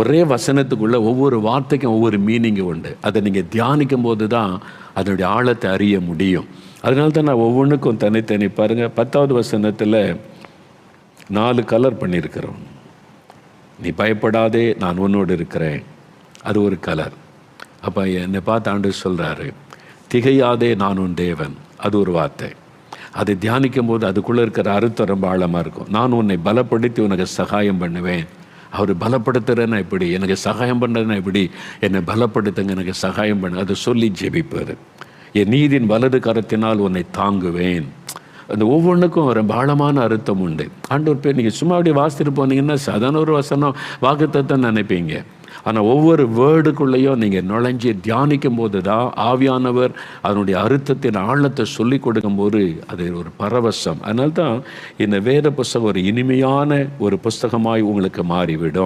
ஒரே வசனத்துக்குள்ள ஒவ்வொரு வார்த்தைக்கும் ஒவ்வொரு மீனிங்கு உண்டு. அதை நீங்கள் தியானிக்கும் போது தான் அதனுடைய ஆழத்தை அறிய முடியும். அதனால தான் நான் ஒவ்வொன்றுக்கும் தனித்தனி பாருங்கள். 10வது வசனத்தில் 4 கலர் பண்ணியிருக்கிறோம். நீ பயப்படாதே, நான் உன்னோடு இருக்கிறேன், அது ஒரு கலர். அப்போ என்னை பார்த்து ஆண்டவர் சொல்கிறாரு, திகையாதே, நான் உன் தேவன், அது ஒரு வார்த்தை. அதை தியானிக்கும் போது அதுக்குள்ளே இருக்கிற அர்த்தம் ரொம்ப ஆழமாக இருக்கும். நான் உன்னை பலப்படுத்தி உனக்கு சகாயம் பண்ணுவேன். அவர் பலப்படுத்துகிறேன்னா எப்படி, எனக்கு சகாயம் பண்ணுறதுன்னா எப்படி, என்னை பலப்படுத்துங்க, எனக்கு சகாயம் பண்ணு, அதை சொல்லி ஜெபிப்பார். என் நீதியின் வலது கரத்தினால் உன்னை தாங்குவேன். அந்த ஒவ்வொன்றுக்கும் ரொம்ப ஆழமான அர்த்தம் உண்டு. ஆண்டவர் பேர் நீங்கள் சும்மா அப்படியே வாசித்துட்டு போனீங்கன்னா சாதாரண ஒரு வசனம் வாக்குத்தத்தம் நினைப்பீங்க. ஆனால் ஒவ்வொரு வேர்டுக்குள்ளேயும் நீங்கள் நுழைஞ்சி தியானிக்கும் போது தான் ஆவியானவர் அதனுடைய அர்த்தத்தின் ஆழத்தை சொல்லி கொடுக்கும்போது அது ஒரு பரவசம். அதனால்தான் இந்த வேத புஸ்தகம் ஒரு இனிமையான ஒரு புஸ்தகமாய் உங்களுக்கு மாறிவிடும்.